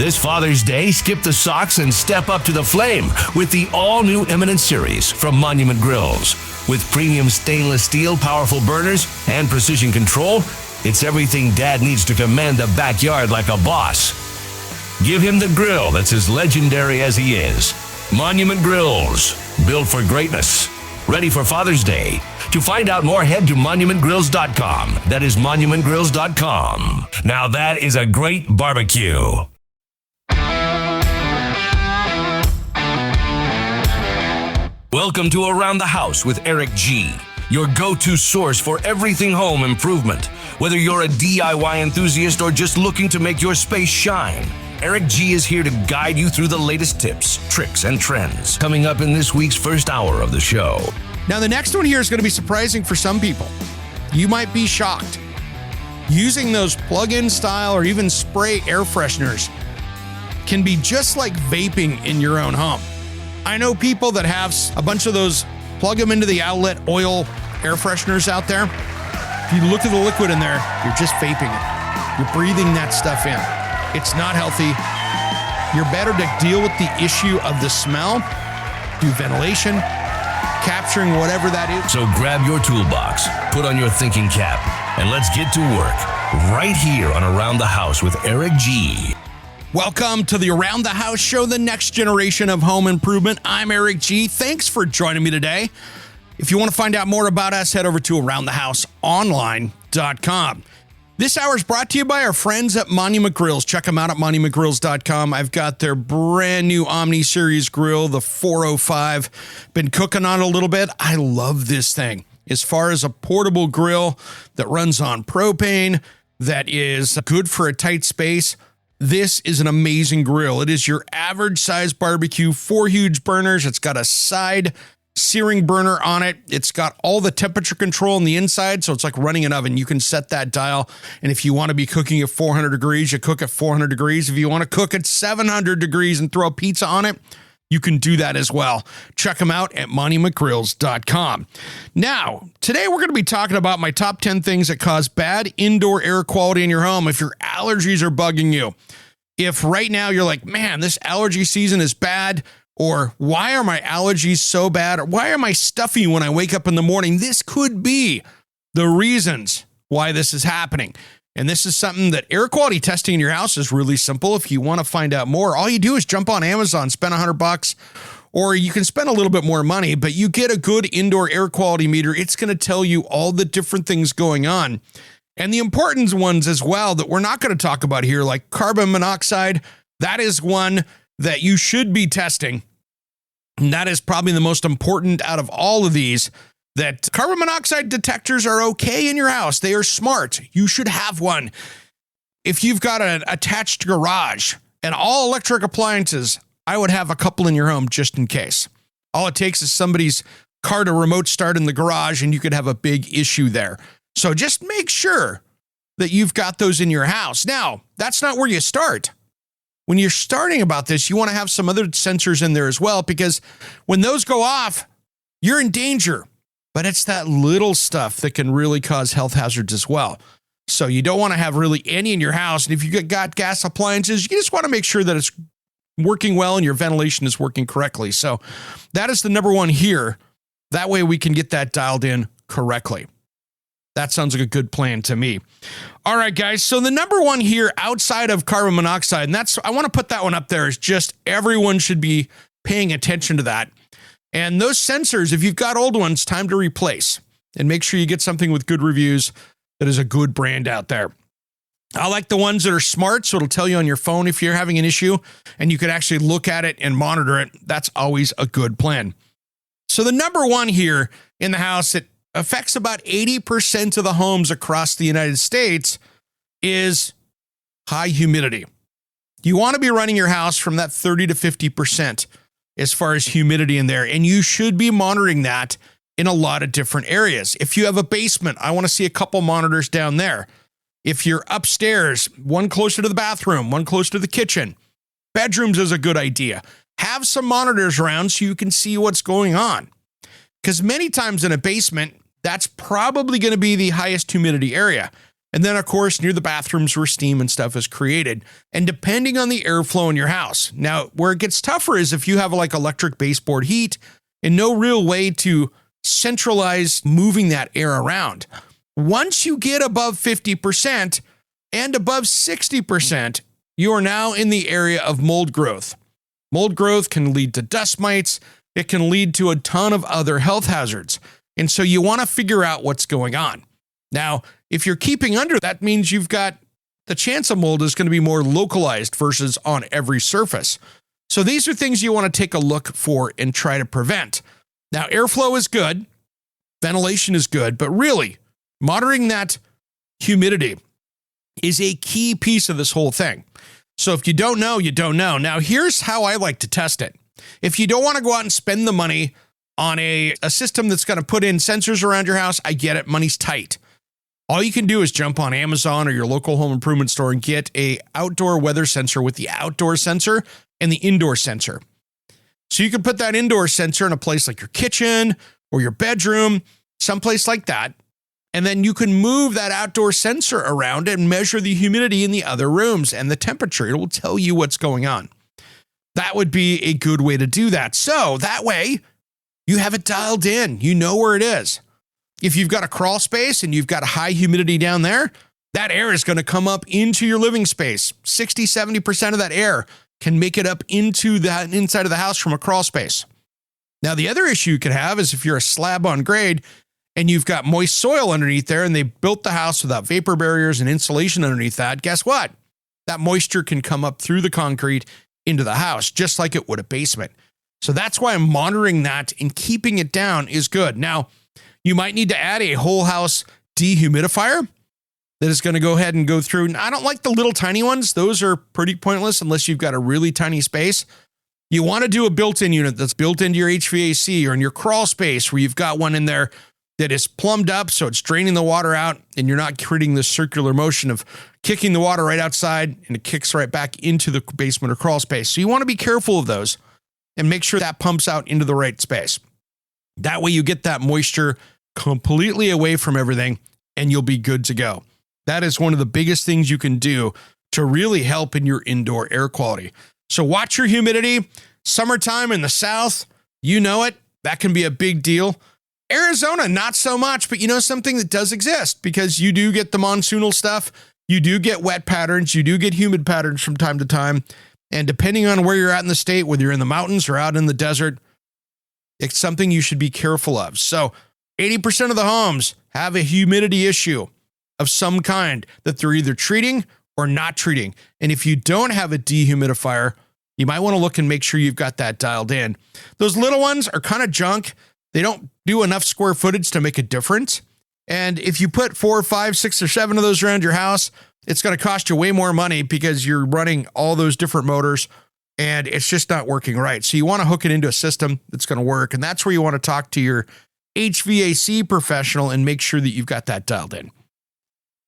This Father's Day, skip the socks and step up to the flame with the all-new Eminence series from Monument Grills. With premium stainless steel, powerful burners, and precision control, it's everything Dad needs to command the backyard like a boss. Give him the grill that's as legendary as he is. Monument Grills, built for greatness. Ready for Father's Day. To find out more, head to monumentgrills.com. That is monumentgrills.com. Now that is a great barbecue. Welcome to Around the House with Eric G., your go-to source for everything home improvement. Whether you're a DIY enthusiast or just looking to make your space shine, Eric G. is here to guide you through the latest tips, tricks, and trends. Coming up in this week's first hour of the show. Now, the next one here is going to be surprising for some people. You might be shocked. Using those plug-in style or even spray air fresheners can be just like vaping in your own home. I know people that have a bunch of those plug them into the outlet oil air fresheners out there. If you look at the liquid in there, you're just vaping it. You're breathing that stuff in. It's not healthy. You're better to deal with the issue of the smell, do ventilation, capturing whatever that is. So grab your toolbox, put on your thinking cap, and let's get to work right here on Around the House with Eric G. Welcome to the Around the House show, the next generation of home improvement. I'm Eric G. Thanks for joining me today. If you want to find out more about us, head over to aroundthehouseonline.com. This hour is brought to you by our friends at Monument Grills. Check them out at monumentgrills.com. I've got their brand new Omni Series grill, the 405. Been cooking on it a little bit. I love this thing. As far as a portable grill that runs on propane, that is good for a tight space, this is an amazing grill. It is your average size barbecue, 4 huge burners. It's got a side searing burner on it. It's got all the temperature control on the inside, so it's like running an oven. You can set that dial, and if you want to be cooking at 400 degrees, you cook at 400 degrees. If you want to cook at 700 degrees and throw a pizza on it, you can do that as well. Check them out at monumentgrills.com. Now, today we're going to be talking about my top 10 things that cause bad indoor air quality in your home if your allergies are bugging you. If right now you're like, man, this allergy season is bad, or why are my allergies so bad, or why am I stuffy when I wake up in the morning? This could be the reasons why this is happening. And this is something that air quality testing in your house is really simple. If you want to find out more, all you do is jump on Amazon, spend $100, or you can spend a little bit more money, but you get a good indoor air quality meter. It's going to tell you all the different things going on. And the important ones as well that we're not going to talk about here, like carbon monoxide, that is one that you should be testing. And that is probably the most important out of all of these. That carbon monoxide detectors are okay in your house. They are smart. You should have one. If you've got an attached garage and all electric appliances, I would have a couple in your home just in case. All it takes is somebody's car to remote start in the garage and you could have a big issue there. So just make sure that you've got those in your house. Now, that's not where you start. When you're starting about this, you want to have some other sensors in there as well, because when those go off, you're in danger. But it's that little stuff that can really cause health hazards as well. So you don't want to have really any in your house. And if you got gas appliances, you just want to make sure that it's working well and your ventilation is working correctly. So that is the number one here. That way we can get that dialed in correctly. That sounds like a good plan to me. All right, guys. So the number one here outside of carbon monoxide, and I want to put that one up there, is just everyone should be paying attention to that. And those sensors, if you've got old ones, time to replace and make sure you get something with good reviews that is a good brand out there. I like the ones that are smart, so it'll tell you on your phone if you're having an issue and you can actually look at it and monitor it. That's always a good plan. So the number one here in the house that affects about 80% of the homes across the United States is high humidity. You want to be running your house from that 30 to 50% as far as humidity in there. And you should be monitoring that in a lot of different areas. If you have a basement, I want to see a couple monitors down there. If you're upstairs, one closer to the bathroom, one closer to the kitchen. Bedrooms is a good idea. Have some monitors around so you can see what's going on. Because many times in a basement, that's probably going to be the highest humidity area. And then, of course, near the bathrooms where steam and stuff is created. And depending on the airflow in your house. Now, where it gets tougher is if you have like electric baseboard heat and no real way to centralize moving that air around. Once you get above 50% and above 60%, you are now in the area of mold growth. Mold growth can lead to dust mites. It can lead to a ton of other health hazards. And so you want to figure out what's going on. Now, if you're keeping under, that means you've got the chance of mold is going to be more localized versus on every surface. So these are things you want to take a look for and try to prevent. Now, airflow is good. Ventilation is good. But really, monitoring that humidity is a key piece of this whole thing. So if you don't know, you don't know. Now, here's how I like to test it. If you don't want to go out and spend the money on a system that's going to put in sensors around your house, I get it. Money's tight. All you can do is jump on Amazon or your local home improvement store and get a outdoor weather sensor with the outdoor sensor and the indoor sensor. So you can put that indoor sensor in a place like your kitchen or your bedroom, someplace like that. And then you can move that outdoor sensor around and measure the humidity in the other rooms and the temperature. It will tell you what's going on. That would be a good way to do that. So that way you have it dialed in. You know where it is. If you've got a crawl space and you've got a high humidity down there, that air is going to come up into your living space. 60, 70% of that air can make it up into the inside of the house from a crawl space. Now, the other issue you could have is if you're a slab on grade and you've got moist soil underneath there and they built the house without vapor barriers and insulation underneath that, guess what? That moisture can come up through the concrete into the house, just like it would a basement. So that's why monitoring that and keeping it down is good. Now, you might need to add a whole house dehumidifier that is going to go ahead and go through. And I don't like the little tiny ones. Those are pretty pointless unless you've got a really tiny space. You want to do a built-in unit that's built into your HVAC or in your crawl space where you've got one in there that is plumbed up so it's draining the water out and you're not creating this circular motion of kicking the water right outside and it kicks right back into the basement or crawl space. So you want to be careful of those and make sure that pumps out into the right space. That way you get that moisture completely away from everything and you'll be good to go. That is one of the biggest things you can do to really help in your indoor air quality. So watch your humidity. Summertime in the South, you know it. That can be a big deal. Arizona, not so much, but you know something that does exist because you do get the monsoonal stuff. You do get wet patterns. You do get humid patterns from time to time. And depending on where you're at in the state, whether you're in the mountains or out in the desert, it's something you should be careful of. So 80% of the homes have a humidity issue of some kind that they're either treating or not treating. And if you don't have a dehumidifier, you might want to look and make sure you've got that dialed in. Those little ones are kind of junk. They don't do enough square footage to make a difference. And if you put 4, 5, 6, or 7 of those around your house, it's going to cost you way more money because you're running all those different motors and it's just not working right. So you want to hook it into a system that's going to work. And that's where you want to talk to your HVAC professional and make sure that you've got that dialed in.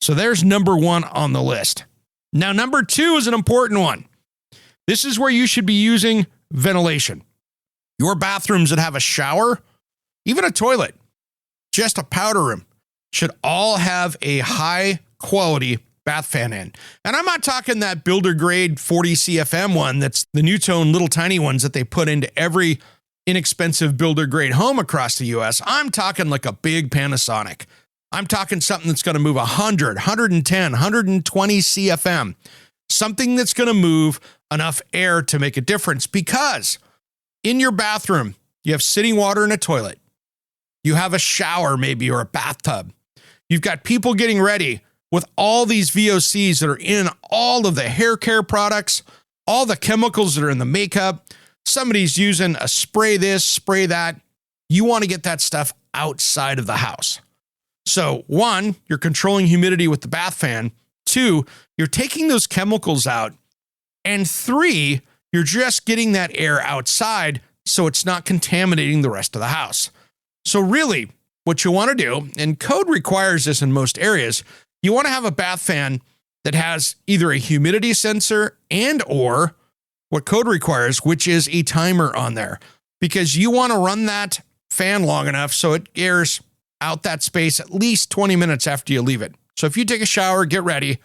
So there's number 1 on the list. Now, number 2 is an important one. This is where you should be using ventilation. Your bathrooms that have a shower, even a toilet, just a powder room, should all have a high quality bath fan in. And I'm not talking that builder grade 40 CFM one that's the Newtone little tiny ones that they put into every inexpensive builder grade home across the US. I'm talking like a big Panasonic. I'm talking something that's going to move 100, 110, 120 CFM. Something that's going to move enough air to make a difference because in your bathroom, you have sitting water in a toilet. You have a shower maybe or a bathtub. You've got people getting ready with all these VOCs that are in all of the hair care products, all the chemicals that are in the makeup. Somebody's using a spray this, spray that. You want to get that stuff outside of the house. So 1, you're controlling humidity with the bath fan. 2, you're taking those chemicals out. And 3, you're just getting that air outside so it's not contaminating the rest of the house. So really, what you want to do, and code requires this in most areas, you want to have a bath fan that has either a humidity sensor and or what code requires, which is a timer on there, because you want to run that fan long enough so it airs out that space at least 20 minutes after you leave it. So if you take a shower, get ready,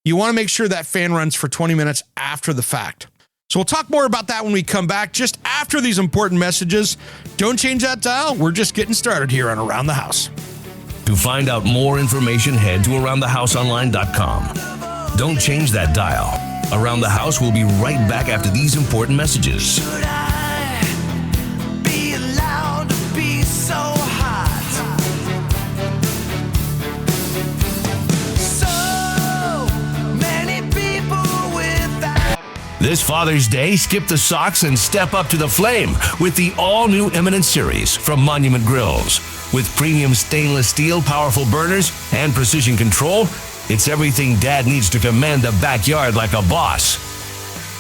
you want to make sure that fan runs for 20 minutes after the fact. So we'll talk more about that when we come back, just after these important messages. Don't change that dial. We're just getting started here on Around the House. To find out more information, head to AroundTheHouseOnline.com. Don't change that dial. Around the House will be right back after these important messages. Should I be allowed to be so hot? So many people without. This Father's Day, skip the socks and step up to the flame with the all-new Eminence series from Monument Grills. With premium stainless steel, powerful burners, and precision control, it's everything Dad needs to command the backyard like a boss.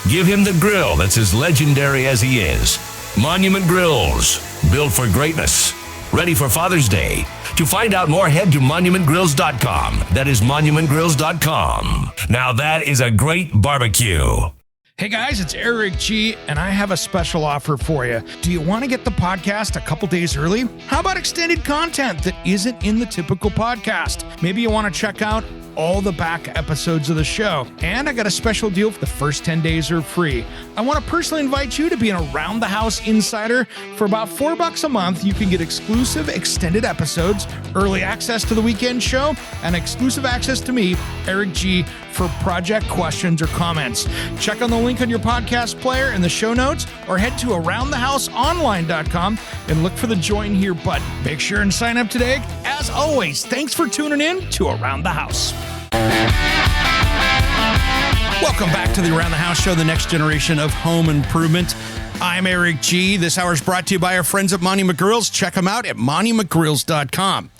Give him the grill that's as legendary as he is. Monument Grills, built for greatness. Ready for Father's Day. To find out more, head to monumentgrills.com. That is monumentgrills.com. Now that is a great barbecue. Hey guys, it's Eric G, and I have a special offer for you. Do you want to get the podcast a couple days early? How about extended content that isn't in the typical podcast? Maybe you want to check out all the back episodes of the show. And I got a special deal for the first 10 days are free. I want to personally invite you to be an Around the House insider. For about $4 a month, you can get exclusive extended episodes, early access to the weekend show, and exclusive access to me, Eric G, for project questions or comments. Check on the link on your podcast player in the show notes, or head to AroundTheHouseOnline.com and look for the join here button. Make sure and sign up today. As always, thanks for tuning in to Around the House. Welcome back to the Around the House show, the next generation of home improvement. I'm Eric G. This hour is brought to you by our friends at Monument Grills. Check them out at monumentgrills.com.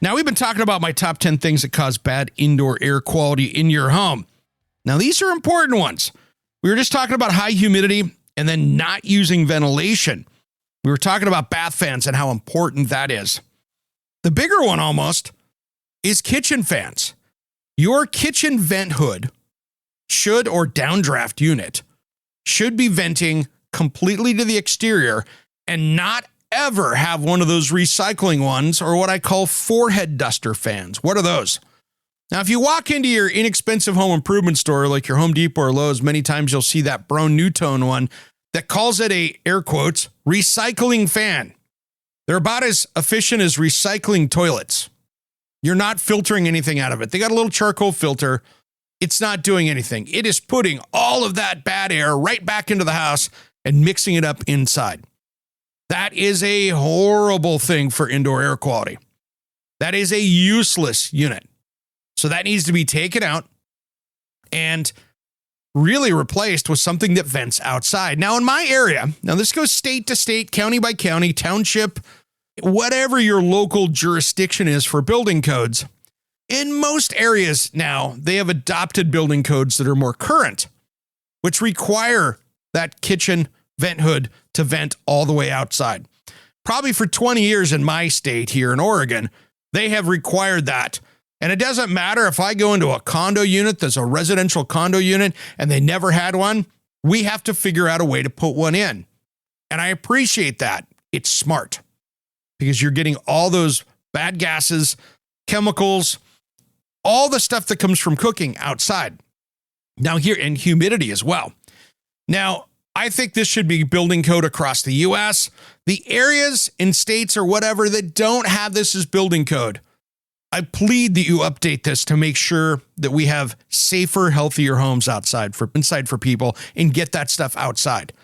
Now, we've been talking about my top 10 things that cause bad indoor air quality in your home. Now, these are important ones. We were just talking about high humidity and then not using ventilation. We were talking about bath fans and how important that is. The bigger one almost is kitchen fans. Your kitchen vent hood should, or downdraft unit, should be venting completely to the exterior and not ever have one of those recycling ones, or what I call forehead duster fans. What are those? Now, if you walk into your inexpensive home improvement store like your Home Depot or Lowe's, many times you'll see that brown Newtone one that calls it a, air quotes, recycling fan. They're about as efficient as recycling toilets. You're not filtering anything out of it. They got a little charcoal filter. It's not doing anything. It is putting all of that bad air right back into the house and mixing it up inside. That is a horrible thing for indoor air quality. That is a useless unit. So that needs to be taken out and really replaced with something that vents outside. Now, in my area, now this goes state to state, county by county, township, whatever your local jurisdiction is for building codes. In most areas now, they have adopted building codes that are more current, which require that kitchen vent hood to vent all the way outside. Probably for 20 years in my state here in Oregon, they have required that. And it doesn't matter if I go into a condo unit that's a residential condo unit and they never had one, we have to figure out a way to put one in. And I appreciate that. It's smart because you're getting all those bad gases, chemicals, all the stuff that comes from cooking outside. Now here, and humidity as well. Now, I think this should be building code across the U.S. The areas in states or whatever that don't have this as building code, I plead that you update this to make sure that we have safer, healthier homes inside for people and get that stuff outside.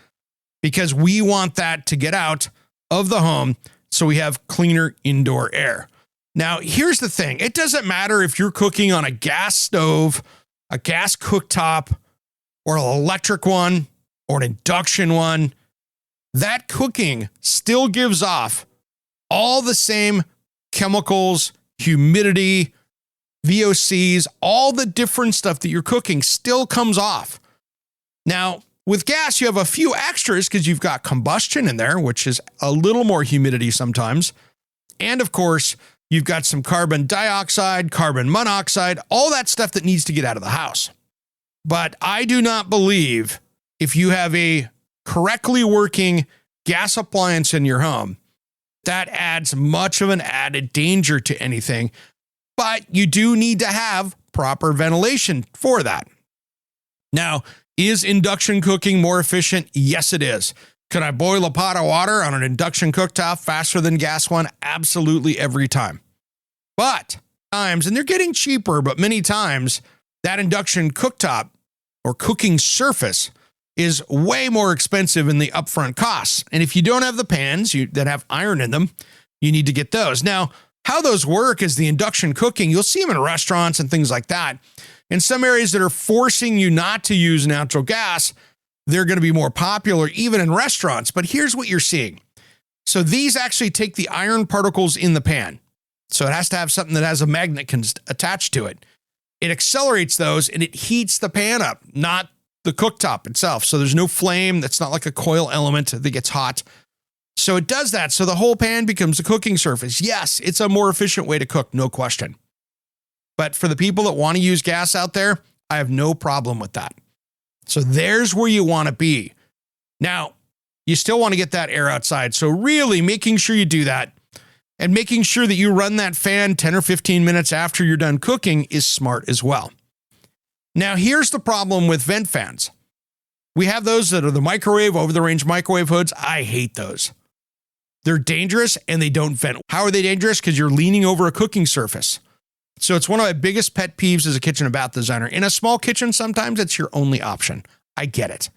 Because we want that to get out of the home so we have cleaner indoor air. Now, here's the thing. It doesn't matter if you're cooking on a gas stove, a gas cooktop, or an electric one, or an induction one. That cooking still gives off all the same chemicals, humidity, VOCs, all the different stuff that you're cooking still comes off. Now, with gas, you have a few extras because you've got combustion in there, which is a little more humidity sometimes. And of course, you've got some carbon dioxide, carbon monoxide, all that stuff that needs to get out of the house. But I do not believe if you have a correctly working gas appliance in your home, that adds much of an added danger to anything. but you do need to have proper ventilation for that. Now, is induction cooking more efficient? Yes, it is. Could I boil a pot of water on an induction cooktop faster than gas one? Absolutely, every time. But times, and they're getting cheaper, but many times that induction cooktop or cooking surface is way more expensive in the upfront costs. And if you don't have the pans that have iron in them, you need to get those. Now, how those work is the induction cooking. You'll see them in restaurants and things like that. In some areas that are forcing you not to use natural gas, they're going to be more popular even in restaurants. But here's what you're seeing. So these actually take the iron particles in the pan. So it has to have something that has a magnet attached to it. It accelerates those and it heats the pan up, not the cooktop itself. So there's no flame. That's not like a coil element that gets hot. So it does that. So the whole pan becomes a cooking surface. Yes, it's a more efficient way to cook, no question. But for the people that want to use gas out there, I have no problem with that. So there's where you want to be. Now, you still want to get that air outside. So really making sure you do that and making sure that you run that fan 10 or 15 minutes after you're done cooking is smart as well. Now, here's the problem with vent fans. We have those that are the microwave, over-the-range microwave hoods. I hate those. They're dangerous and they don't vent. How are they dangerous? Because you're leaning over a cooking surface. So it's one of my biggest pet peeves as a kitchen and bath designer. In a small kitchen, sometimes it's your only option. I get it.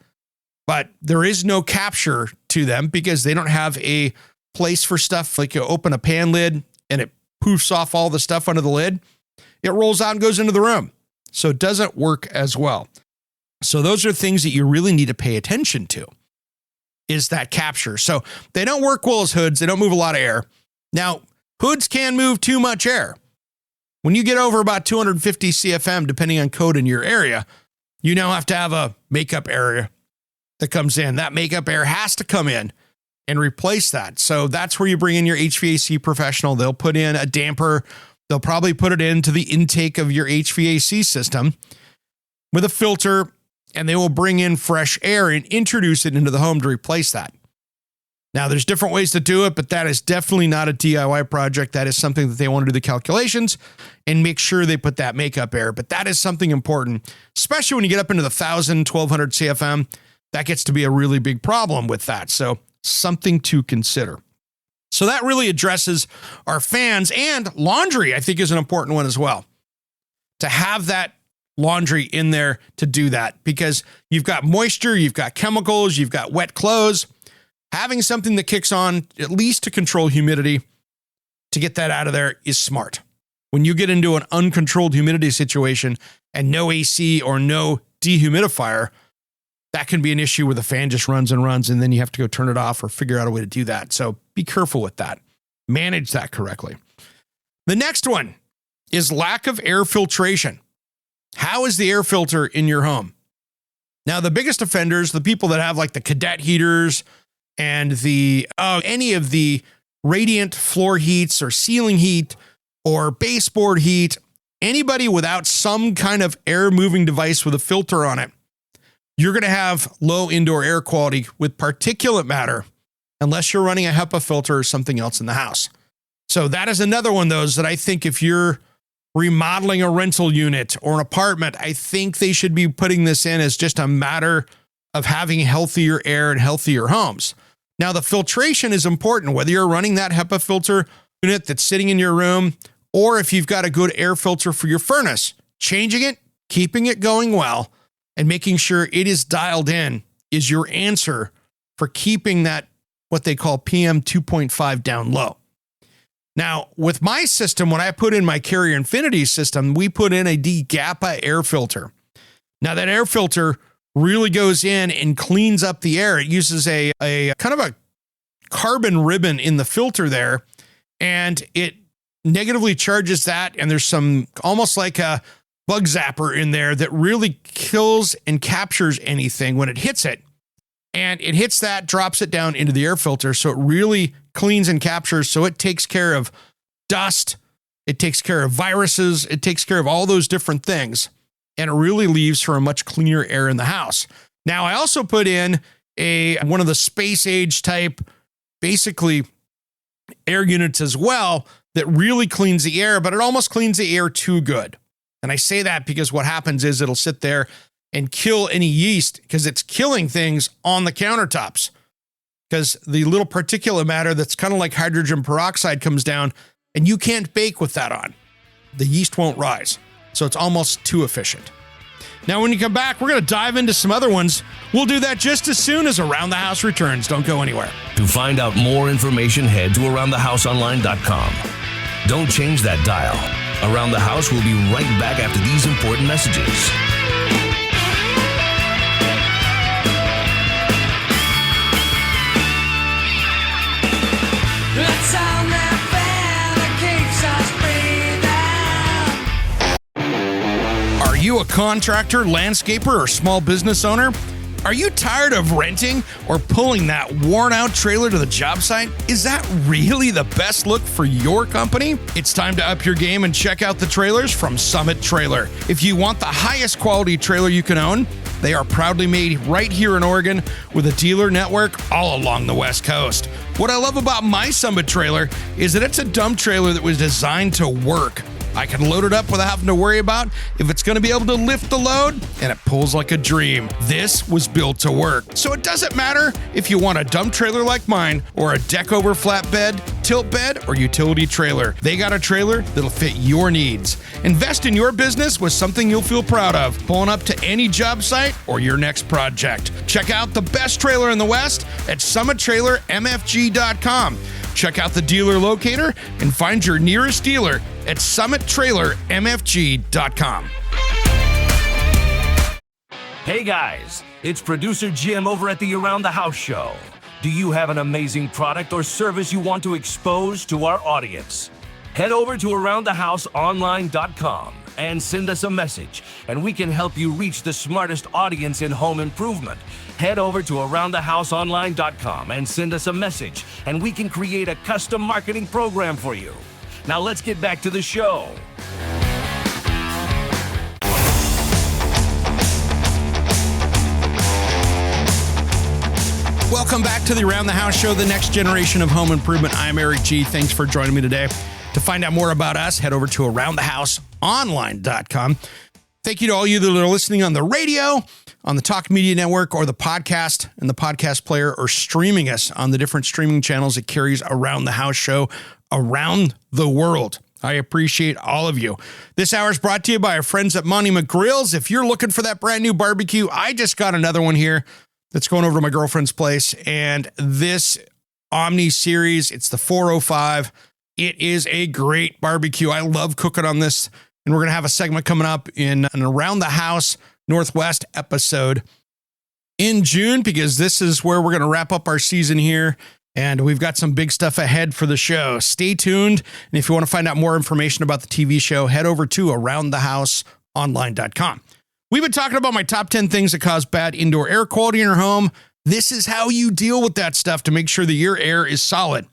But there is no capture to them because they don't have a place for stuff. Like you open a pan lid and it poofs off all the stuff under the lid. It rolls out and goes into the room. So it doesn't work as well. So those are things that you really need to pay attention to, is that capture. So they don't work well as hoods. They don't move a lot of air. Now, hoods can move too much air. When you get over about 250 CFM, depending on code in your area, you now have to have a makeup area that comes in. That makeup air has to come in and replace that. So that's where you bring in your HVAC professional. They'll put in a damper. They'll probably put it into the intake of your HVAC system with a filter, and they will bring in fresh air and introduce it into the home to replace that. Now, there's different ways to do it, but that is definitely not a DIY project. That is something that they want to do the calculations and make sure they put that makeup air. But that is something important, especially when you get up into the 1,000, 1,200 CFM. That gets to be a really big problem with that. So something to consider. So that really addresses our fans, and laundry, I think, is an important one as well. To have that laundry in there to do that, because you've got moisture, you've got chemicals, you've got wet clothes. Having something that kicks on, at least to control humidity, to get that out of there is smart. When you get into an uncontrolled humidity situation and no AC or no dehumidifier, that can be an issue where the fan just runs and runs, and then you have to go turn it off or figure out a way to do that. So be careful with that. Manage that correctly. The next one is lack of air filtration. How is the air filter in your home? Now, the biggest offenders, the people that have like the cadet heaters and the any of the radiant floor heats or ceiling heat or baseboard heat, anybody without some kind of air moving device with a filter on it, you're going to have low indoor air quality with particulate matter unless you're running a HEPA filter or something else in the house. So that is another one of those that I think if you're remodeling a rental unit or an apartment, I think they should be putting this in as just a matter of having healthier air and healthier homes. Now, the filtration is important, whether you're running that HEPA filter unit that's sitting in your room, or if you've got a good air filter for your furnace, changing it, keeping it going well, and making sure it is dialed in is your answer for keeping that, what they call PM 2.5 down low. Now, with my system, when I put in my Carrier Infinity system, we put in a DGAPA air filter. Now, that air filter really goes in and cleans up the air. It uses a kind of a carbon ribbon in the filter there, and it negatively charges that. And there's some almost like a bug zapper in there that really kills and captures anything when it hits it. And it hits that, drops it down into the air filter. So it really cleans and captures. So it takes care of dust. It takes care of viruses. It takes care of all those different things. And it really leaves for a much cleaner air in the house. Now, I also put in one of the space age type, basically air units as well, that really cleans the air, but it almost cleans the air too good. And I say that because what happens is it'll sit there and kill any yeast because it's killing things on the countertops. Because the little particulate matter that's kind of like hydrogen peroxide comes down, and you can't bake with that on. The yeast won't rise. So it's almost too efficient. Now, when you come back, we're going to dive into some other ones. We'll do that just as soon as Around the House returns. Don't go anywhere. To find out more information, head to AroundTheHouseOnline.com. Don't change that dial. Around the House will be right back after these important messages. Let's sound that fan that keeps us breathing. Are you a contractor, landscaper, or small business owner? Are you tired of renting or pulling that worn-out trailer to the job site? Is that really the best look for your company? It's time to up your game and check out the trailers from Summit Trailer. If you want the highest quality trailer you can own, they are proudly made right here in Oregon with a dealer network all along the West Coast. What I love about my Summit trailer is that it's a dump trailer that was designed to work. I can load it up without having to worry about if it's going to be able to lift the load, and it pulls like a dream. This was built to work. So it doesn't matter if you want a dump trailer like mine or a deck over flatbed, tilt bed, or utility trailer. They got a trailer that'll fit your needs. Invest in your business with something you'll feel proud of, pulling up to any job site or your next project. Check out the best trailer in the West at summittrailermfg.com. Check out the dealer locator and find your nearest dealer at summittrailermfg.com. Hey guys, it's producer Jim over at the Around the House show. Do you have an amazing product or service you want to expose to our audience? Head over to AroundTheHouseOnline.com and send us a message, and we can help you reach the smartest audience in home improvement. Head over to AroundTheHouseOnline.com and send us a message, and we can create a custom marketing program for you. Now let's get back to the show. Welcome back to the Around the House show, the next generation of home improvement. I'm Eric G. Thanks for joining me today. To find out more about us, head over to AroundTheHouseOnline.com. Thank you to all you that are listening on the radio, on the Talk Media Network, or the podcast and the podcast player, or streaming us on the different streaming channels that carries Around the House show around the world. I appreciate all of you. This hour is brought to you by our friends at Monument Grills. If you're looking for that brand new barbecue, I just got another one here that's going over to my girlfriend's place. And this Omni series, it's the 405. It is a great barbecue. I love cooking on this. And we're going to have a segment coming up in an Around the House Northwest episode in June, because this is where we're going to wrap up our season here. And we've got some big stuff ahead for the show. Stay tuned. And if you want to find out more information about the TV show, head over to AroundTheHouseOnline.com. We've been talking about my top 10 things that cause bad indoor air quality in your home. This is how you deal with that stuff to make sure that your air is solid.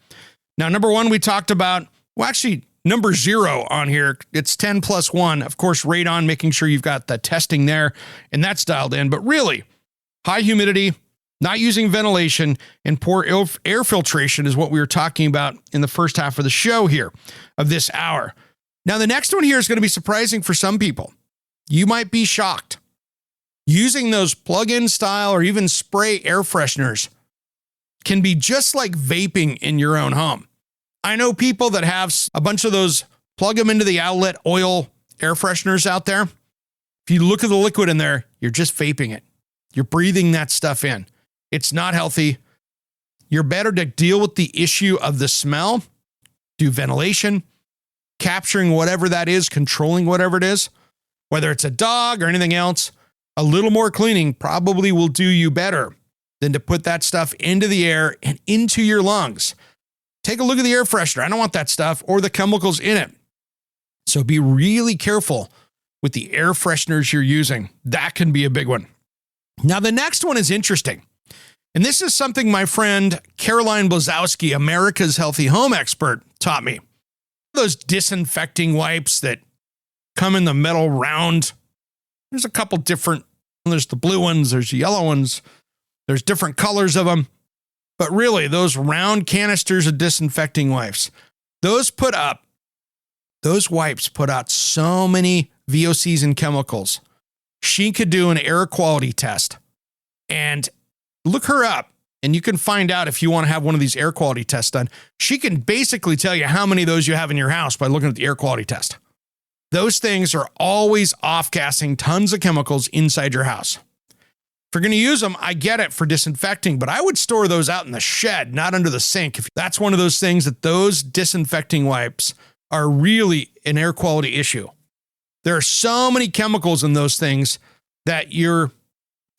Now, number one, we talked about, well, actually, number 0 on here. It's 10 plus 1. Of course, radon, making sure you've got the testing there and that's dialed in. But really, high humidity, not using ventilation, and poor air filtration is what we were talking about in the first half of the show here of this hour. Now, the next one here is going to be surprising for some people. You might be shocked. Using those plug-in style or even spray air fresheners can be just like vaping in your own home. I know people that have a bunch of those plug them into the outlet oil air fresheners out there. If you look at the liquid in there, you're just vaping it. You're breathing that stuff in. It's not healthy. You're better to deal with the issue of the smell, do ventilation, capturing whatever that is, controlling whatever it is, whether it's a dog or anything else. A little more cleaning probably will do you better than to put that stuff into the air and into your lungs. Take a look at the air freshener. I don't want that stuff or the chemicals in it. So be really careful with the air fresheners you're using. That can be a big one. Now, the next one is interesting. And this is something my friend Caroline Blazowski, America's Healthy Home Expert, taught me. Those disinfecting wipes that come in the metal round. There's a couple different, there's the blue ones, there's the yellow ones, there's different colors of them. But really, those round canisters of disinfecting wipes, those put up Those wipes put out so many VOCs and chemicals. She could do an air quality test. And look her up, and you can find out if you want to have one of these air quality tests done. She can basically tell you how many of those you have in your house by looking at the air quality test. Those things are always off-gassing tons of chemicals inside your house. If you're going to use them, I get it for disinfecting, but I would store those out in the shed, not under the sink. If that's one of those things that those disinfecting wipes are really an air quality issue. There are so many chemicals in those things that you're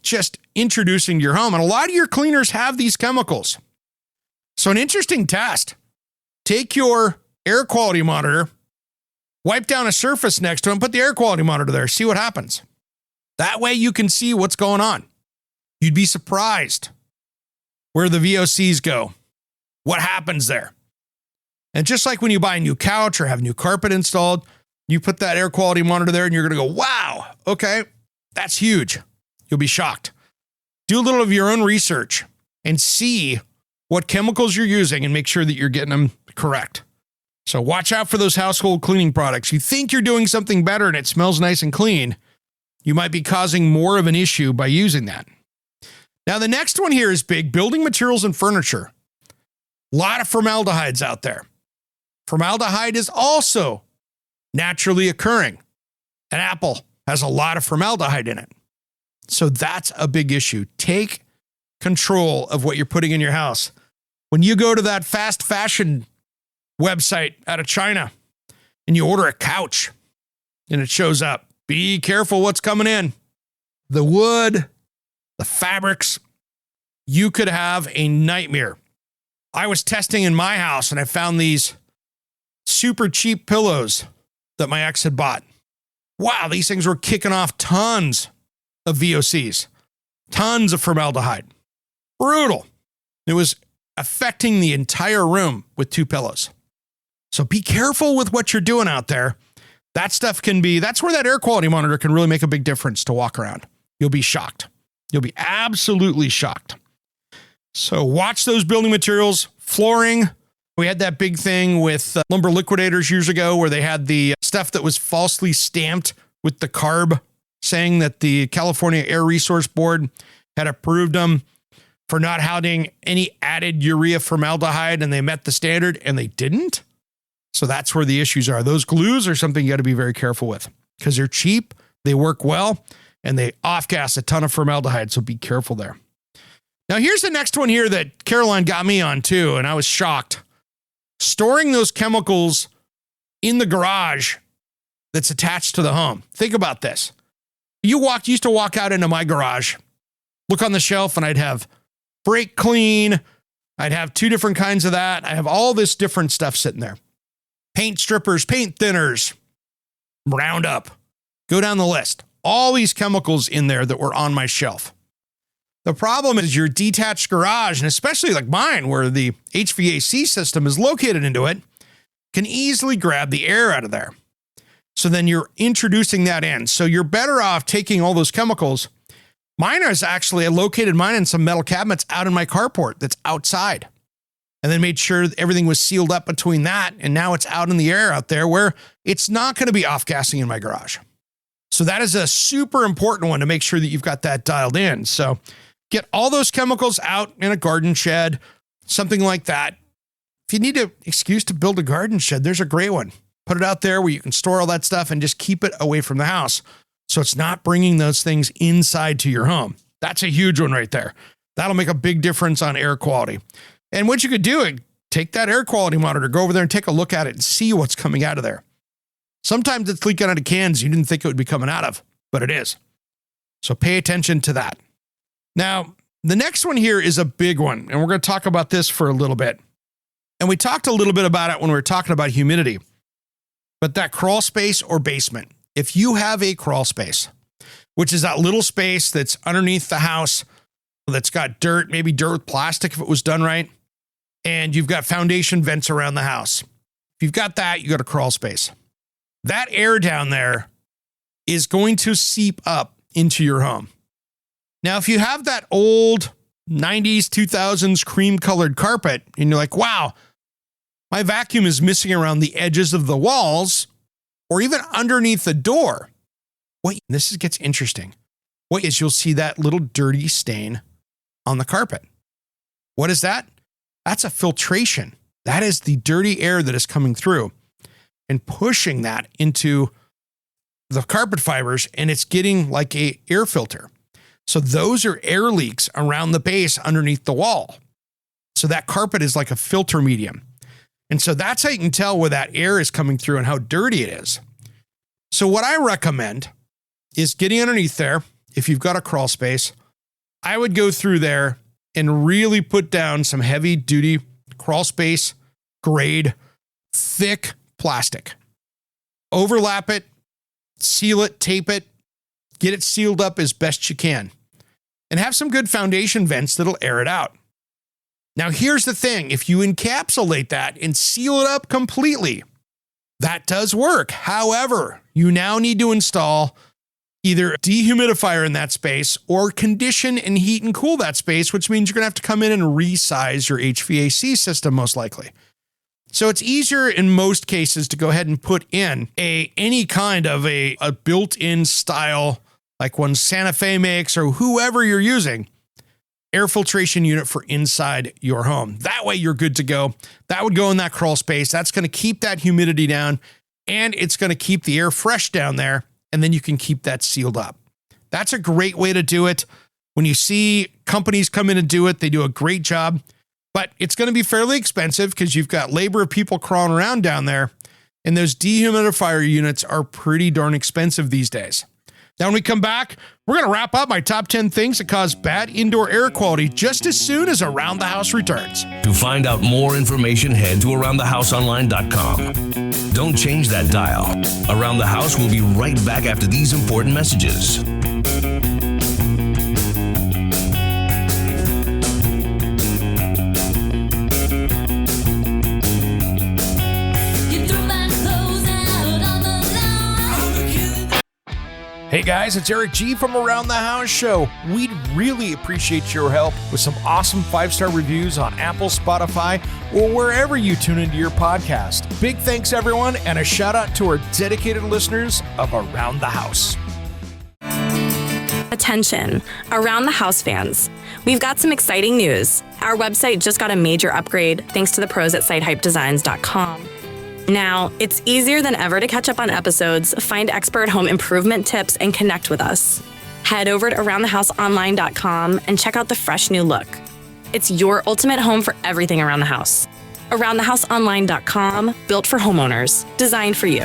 just introducing to your home. And a lot of your cleaners have these chemicals. So an interesting test. Take your air quality monitor, wipe down a surface next to it, and put the air quality monitor there. See what happens. That way you can see what's going on. You'd be surprised where the VOCs go, what happens there. And just like when you buy a new couch or have new carpet installed, you put that air quality monitor there and you're going to go, wow, okay, that's huge. You'll be shocked. Do a little of your own research and see what chemicals you're using and make sure that you're getting them correct. So watch out for those household cleaning products. You think you're doing something better and it smells nice and clean. You might be causing more of an issue by using that. Now, the next one here is big, building materials and furniture. A lot of formaldehydes out there. Formaldehyde is also naturally occurring. An apple has a lot of formaldehyde in it. So that's a big issue. Take control of what you're putting in your house. When you go to that fast fashion website out of China and you order a couch and it shows up, be careful what's coming in. The wood, the fabrics, you could have a nightmare. I was testing in my house and I found these super cheap pillows that my ex had bought. Wow, these things were kicking off tons of VOCs, tons of formaldehyde. Brutal. It was affecting the entire room with 2 pillows. So be careful with what you're doing out there. That stuff that's where that air quality monitor can really make a big difference to walk around. You'll be shocked. You'll be absolutely shocked. So watch those building materials, flooring. We had that big thing with lumber liquidators years ago where they had the stuff that was falsely stamped with the CARB, saying that the California Air Resource Board had approved them for not having any added urea formaldehyde, and they met the standard, and they didn't. So that's where the issues are. Those glues are something you got to be very careful with because they're cheap, they work well, and they off-gas a ton of formaldehyde, so be careful there. Now, here's the next one here that Caroline got me on too, and I was shocked. Storing those chemicals in the garage that's attached to the home. Think about this. Used to walk out into my garage, look on the shelf, and I'd have brake clean. I'd have 2 different kinds of that. I have all this different stuff sitting there. Paint strippers, paint thinners, Roundup. Go down the list. All these chemicals in there that were on my shelf. The problem is your detached garage, and especially like mine, where the HVAC system is located into it, can easily grab the air out of there. So then you're introducing that in. So you're better off taking all those chemicals. I located mine in some metal cabinets out in my carport that's outside. And then made sure that everything was sealed up between that. And now it's out in the air out there where it's not going to be off-gassing in my garage. So that is a super important one to make sure that you've got that dialed in. So get all those chemicals out in a garden shed, something like that. If you need an excuse to build a garden shed, there's a great one. Put it out there where you can store all that stuff and just keep it away from the house. So it's not bringing those things inside to your home. That's a huge one right there. That'll make a big difference on air quality. And what you could do, take that air quality monitor, go over there and take a look at it and see what's coming out of there. Sometimes it's leaking out of cans you didn't think it would be coming out of, but it is. So pay attention to that. Now, the next one here is a big one, and we're going to talk about this for a little bit. And we talked a little bit about it when we were talking about humidity. But that crawl space or basement, if you have a crawl space, which is that little space that's underneath the house that's got dirt, maybe dirt with plastic if it was done right, and you've got foundation vents around the house. If you've got that, you got a crawl space. That air down there is going to seep up into your home. Now, if you have that old 90s, 2000s cream-colored carpet, and you're like, wow, my vacuum is missing around the edges of the walls, or even underneath the door, gets interesting. What is, you'll see that little dirty stain on the carpet. What is that? That's a filtration. That is the dirty air that is coming through and pushing that into the carpet fibers, and it's getting like a air filter. So those are air leaks around the base underneath the wall. So that carpet is like a filter medium. And so that's how you can tell where that air is coming through and how dirty it is. So what I recommend is getting underneath there. If you've got a crawl space, I would go through there and really put down some heavy duty crawl space grade, thick plastic. Overlap it, seal it, tape it, get it sealed up as best you can, and have some good foundation vents that'll air it out. Now, here's the thing. If you encapsulate that and seal it up completely, that does work. However, you now need to install either a dehumidifier in that space or condition and heat and cool that space, which means you're going to have to come in and resize your HVAC system most likely. So it's easier in most cases to go ahead and put in any kind of a built-in style, like one Santa Fe makes or whoever you're using, air filtration unit for inside your home. That way you're good to go. That would go in that crawl space. That's going to keep that humidity down, and it's going to keep the air fresh down there, and then you can keep that sealed up. That's a great way to do it. When you see companies come in and do it, they do a great job, but it's going to be fairly expensive because you've got labor of people crawling around down there, and those dehumidifier units are pretty darn expensive these days. Now, when we come back, we're going to wrap up my top 10 things that cause bad indoor air quality just as soon as Around the House returns. To find out more information, head to AroundTheHouseOnline.com. Don't change that dial. Around the House will be right back after these important messages. Hey guys, it's Eric G from Around the House Show. We'd really appreciate your help with some awesome 5-star reviews on Apple, Spotify, or wherever you tune into your podcast. Big thanks everyone, and a shout out to our dedicated listeners of Around the House. Attention, Around the House fans. We've got some exciting news. Our website just got a major upgrade thanks to the pros at sitehypedesigns.com. Now, it's easier than ever to catch up on episodes, find expert home improvement tips, and connect with us. Head over to AroundTheHouseOnline.com and check out the fresh new look. It's your ultimate home for everything around the house. AroundTheHouseOnline.com, built for homeowners, designed for you.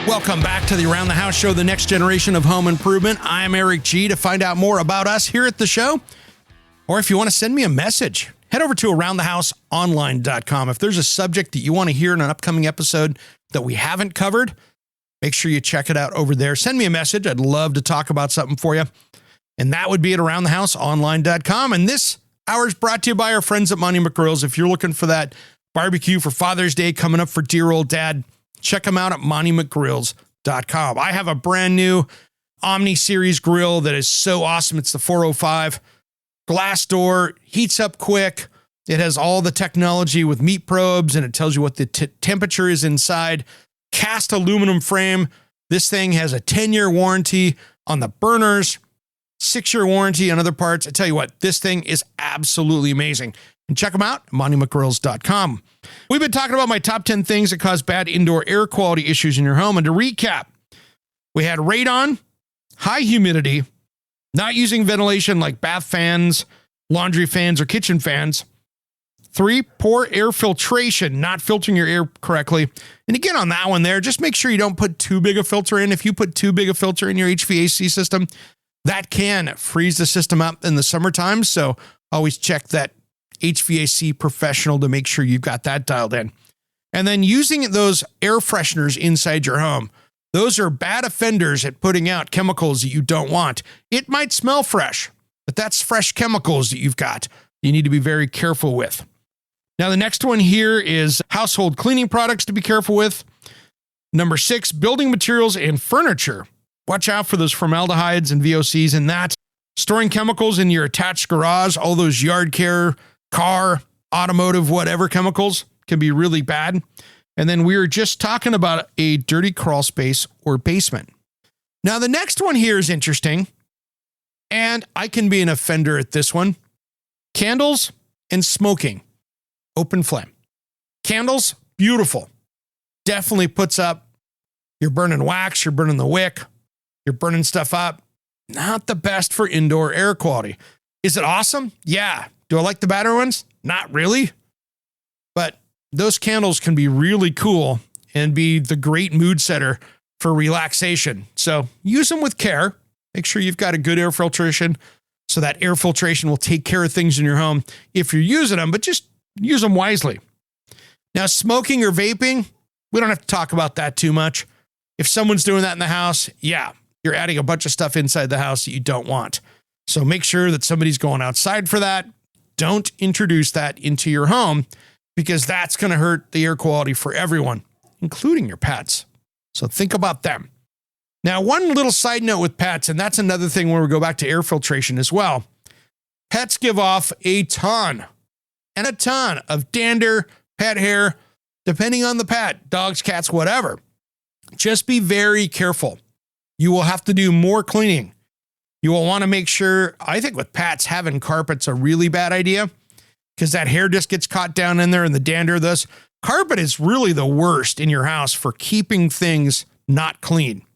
Welcome back to the Around the House Show, the next generation of home improvement. I'm Eric G. To find out more about us here at the show, or if you want to send me a message, head over to AroundTheHouseOnline.com. If there's a subject that you want to hear in an upcoming episode that we haven't covered, make sure you check it out over there. Send me a message. I'd love to talk about something for you. And that would be at AroundTheHouseOnline.com. And this hour is brought to you by our friends at Monument Grills. If you're looking for that barbecue for Father's Day coming up for dear old dad, check them out at monumentgrills.com. I have a brand new Omni Series grill that is so awesome. It's the 405 glass door, heats up quick. It has all the technology with meat probes, and it tells you what the temperature is inside. Cast aluminum frame. This thing has a 10-year warranty on the burners, 6-year warranty on other parts. I tell you what, this thing is absolutely amazing. And check them out, monumentgrills.com. We've been talking about my top 10 things that cause bad indoor air quality issues in your home. And to recap, we had radon, high humidity, not using ventilation like bath fans, laundry fans, or kitchen fans. 3, poor air filtration, not filtering your air correctly. And again, on that one there, just make sure you don't put too big a filter in. If you put too big a filter in your HVAC system, that can freeze the system up in the summertime. So always check that HVAC professional to make sure you've got that dialed in. And then using those air fresheners inside your home. Those are bad offenders at putting out chemicals that you don't want. It might smell fresh, but that's fresh chemicals that you've got you need to be very careful with. Now, the next one here is household cleaning products to be careful with. Number 6, building materials and furniture. Watch out for those formaldehydes and VOCs in that. Storing chemicals in your attached garage, all those yard care, car, automotive, whatever chemicals can be really bad. And then we were just talking about a dirty crawl space or basement. Now, the next one here is interesting, and I can be an offender at this one. Candles and smoking. Open flame. Candles, beautiful. Definitely puts up, you're burning wax, you're burning the wick, you're burning stuff up. Not the best for indoor air quality. Is it awesome? Yeah. Do I like the battery ones? Not really. But those candles can be really cool and be the great mood setter for relaxation. So use them with care. Make sure you've got a good air filtration so that air filtration will take care of things in your home if you're using them, but just use them wisely. Now, smoking or vaping, we don't have to talk about that too much. If someone's doing that in the house, yeah, you're adding a bunch of stuff inside the house that you don't want. So make sure that somebody's going outside for that. Don't introduce that into your home because that's going to hurt the air quality for everyone, including your pets. So think about them. Now, one little side note with pets, and that's another thing where we go back to air filtration as well. Pets give off a ton of dander, pet hair, depending on the pet, dogs, cats, whatever. Just be very careful. You will have to do more cleaning. You will want to make sure, I think with pets, having carpet's a really bad idea because that hair just gets caught down in there and the dander. Thus, carpet is really the worst in your house for keeping things not clean.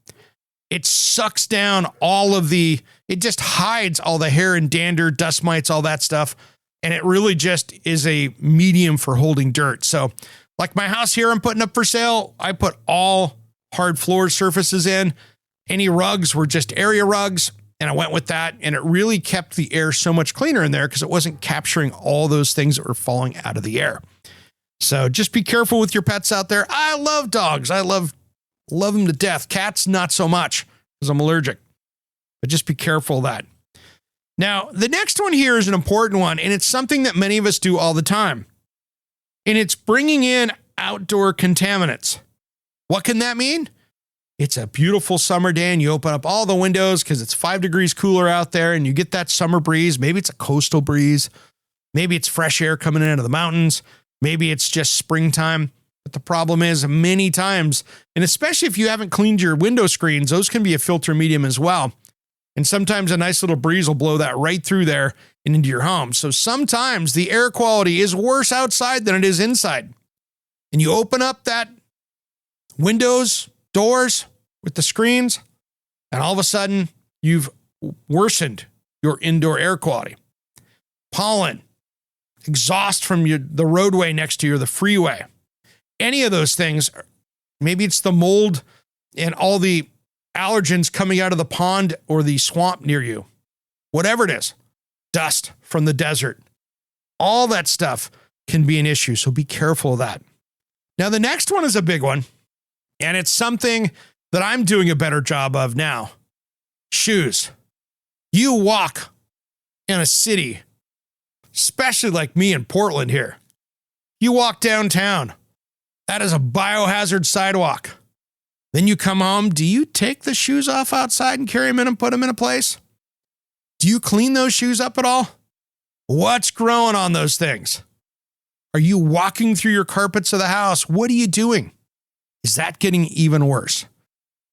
It sucks down it just hides all the hair and dander, dust mites, all that stuff. And it really just is a medium for holding dirt. So like my house here I'm putting up for sale, I put all hard floor surfaces in. Any rugs were just area rugs. And I went with that. And it really kept the air so much cleaner in there because it wasn't capturing all those things that were falling out of the air. So just be careful with your pets out there. I love dogs. I love them to death. Cats, not so much because I'm allergic. But just be careful of that. Now, the next one here is an important one, and it's something that many of us do all the time. And it's bringing in outdoor contaminants. What can that mean? It's a beautiful summer day and you open up all the windows because it's 5 degrees cooler out there and you get that summer breeze. Maybe it's a coastal breeze. Maybe it's fresh air coming in out of the mountains. Maybe it's just springtime. But the problem is many times, and especially if you haven't cleaned your window screens, those can be a filter medium as well. And sometimes a nice little breeze will blow that right through there and into your home. So sometimes the air quality is worse outside than it is inside. And you open up that windows, doors with the screens, and all of a sudden you've worsened your indoor air quality. Pollen, exhaust from the roadway next to you or the freeway. Any of those things, maybe it's the mold and all the allergens coming out of the pond or the swamp near you. Whatever it is, dust from the desert. All that stuff can be an issue, so be careful of that. Now, the next one is a big one, and it's something that I'm doing a better job of now. Shoes. You walk in a city, especially like me in Portland here. You walk downtown. That is a biohazard sidewalk. Then you come home. Do you take the shoes off outside and carry them in and put them in a place? Do you clean those shoes up at all? What's growing on those things? Are you walking through your carpets of the house? What are you doing? Is that getting even worse?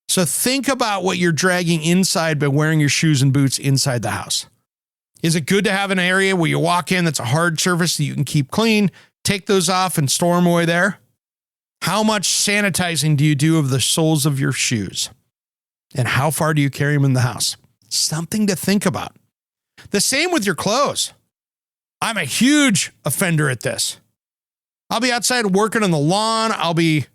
So think about what you're dragging inside by wearing your shoes and boots inside the house. Is it good to have an area where you walk in that's a hard surface that you can keep clean, take those off and store them away there? How much sanitizing do you do of the soles of your shoes? And how far do you carry them in the house? Something to think about. The same with your clothes. I'm a huge offender at this. I'll be outside working on the lawn. I'll be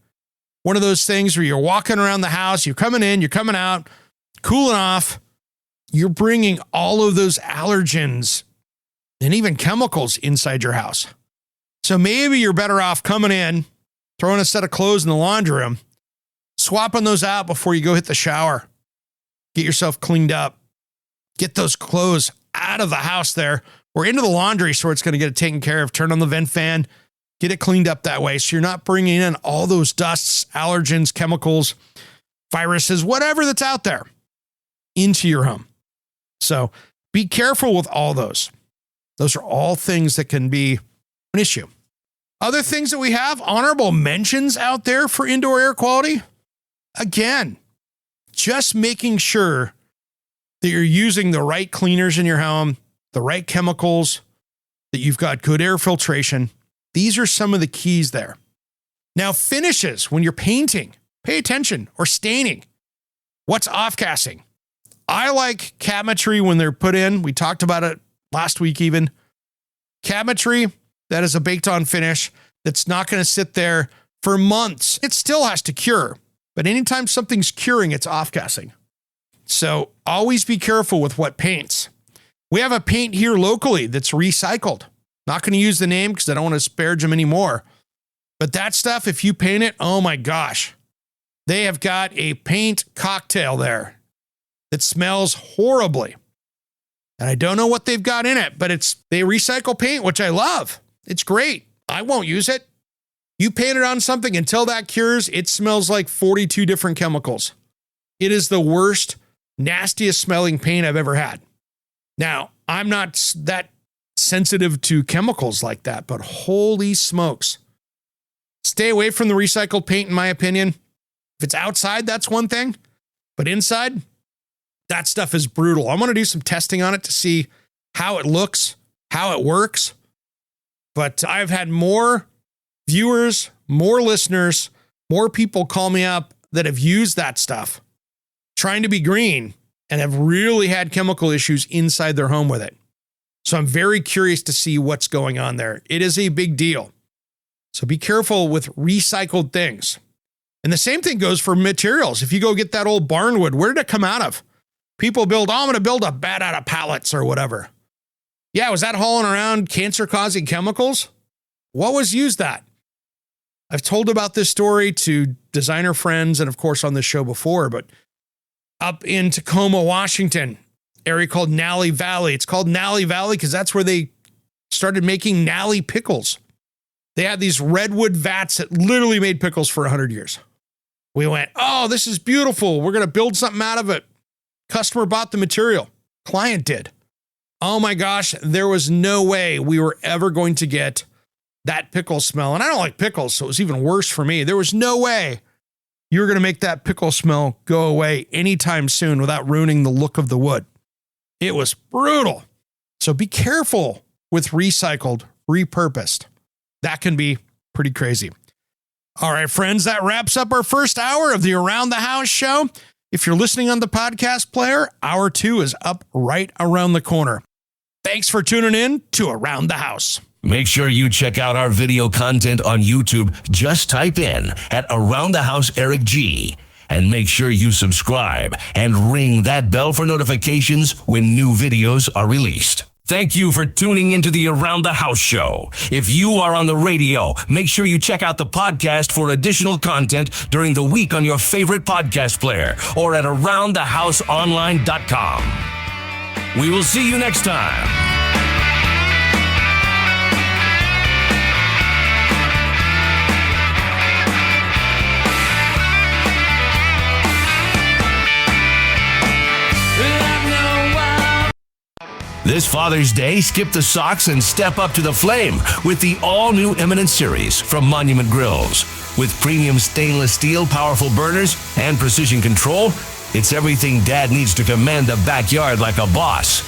one of those things where you're walking around the house, you're coming in, you're coming out, cooling off. You're bringing all of those allergens and even chemicals inside your house. So maybe you're better off coming in, throwing a set of clothes in the laundry room, swapping those out before you go hit the shower. Get yourself cleaned up. Get those clothes out of the house there or into the laundry so it's going to get it taken care of. Turn on the vent fan, Get it cleaned up that way so you're not bringing in all those dusts, allergens, chemicals, viruses, whatever that's out there into your home. So be careful with all those. Those are all things that can be an issue. Other things that we have, honorable mentions out there for indoor air quality. Again, just making sure that you're using the right cleaners in your home, the right chemicals, that you've got good air filtration. These are some of the keys there. Now, finishes, when you're painting, pay attention, or staining. What's off-gassing? I like cabinetry when they're put in. We talked about it last week even. Cabinetry, that is a baked-on finish that's not going to sit there for months. It still has to cure, but anytime something's curing, it's off-gassing. So always be careful with what paints. We have a paint here locally that's recycled. Not going to use the name because I don't want to disparage them anymore. But that stuff, if you paint it, oh my gosh. They have got a paint cocktail there that smells horribly. And I don't know what they've got in it, but they recycle paint, which I love. It's great. I won't use it. You paint it on something until that cures, it smells like 42 different chemicals. It is the worst, nastiest smelling paint I've ever had. Now, I'm not that sensitive to chemicals like that, but holy smokes. Stay away from the recycled paint, in my opinion. If it's outside, that's one thing. But inside, that stuff is brutal. I'm going to do some testing on it to see how it looks, how it works. But I've had more viewers, more listeners, more people call me up that have used that stuff, trying to be green, and have really had chemical issues inside their home with it. So I'm very curious to see what's going on there. It is a big deal. So be careful with recycled things. And the same thing goes for materials. If you go get that old barnwood, where did it come out of? People build, I'm going to build a bed out of pallets or whatever. Yeah, was that hauling around cancer-causing chemicals? What was used that? I've told about this story to designer friends and, of course, on this show before, but up in Tacoma, Washington, area called Nally Valley. It's called Nally Valley because that's where they started making Nally pickles. They had these redwood vats that literally made pickles for 100 years. We went, oh, this is beautiful. We're going to build something out of it. Customer bought the material. Client did. Oh my gosh, there was no way we were ever going to get that pickle smell. And I don't like pickles, so it was even worse for me. There was no way you were going to make that pickle smell go away anytime soon without ruining the look of the wood. It was brutal. So be careful with recycled, repurposed. That can be pretty crazy. All right, friends, that wraps up our first hour of the Around the House show. If you're listening on the podcast player, hour 2 is up right around the corner. Thanks for tuning in to Around the House. Make sure you check out our video content on YouTube. Just type in at Around the House Eric G. And make sure you subscribe and ring that bell for notifications when new videos are released. Thank you for tuning into the Around the House show. If you are on the radio, make sure you check out the podcast for additional content during the week on your favorite podcast player or at aroundthehouseonline.com. We will see you next time. This Father's Day, skip the socks and step up to the flame with the all-new Eminent series from Monument Grills. With premium stainless steel, powerful burners, and precision control, it's everything Dad needs to command the backyard like a boss.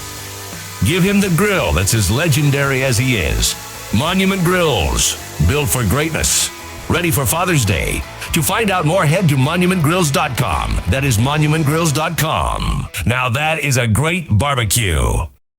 Give him the grill that's as legendary as he is. Monument Grills, built for greatness. Ready for Father's Day. To find out more, head to monumentgrills.com. That is monumentgrills.com. Now that is a great barbecue.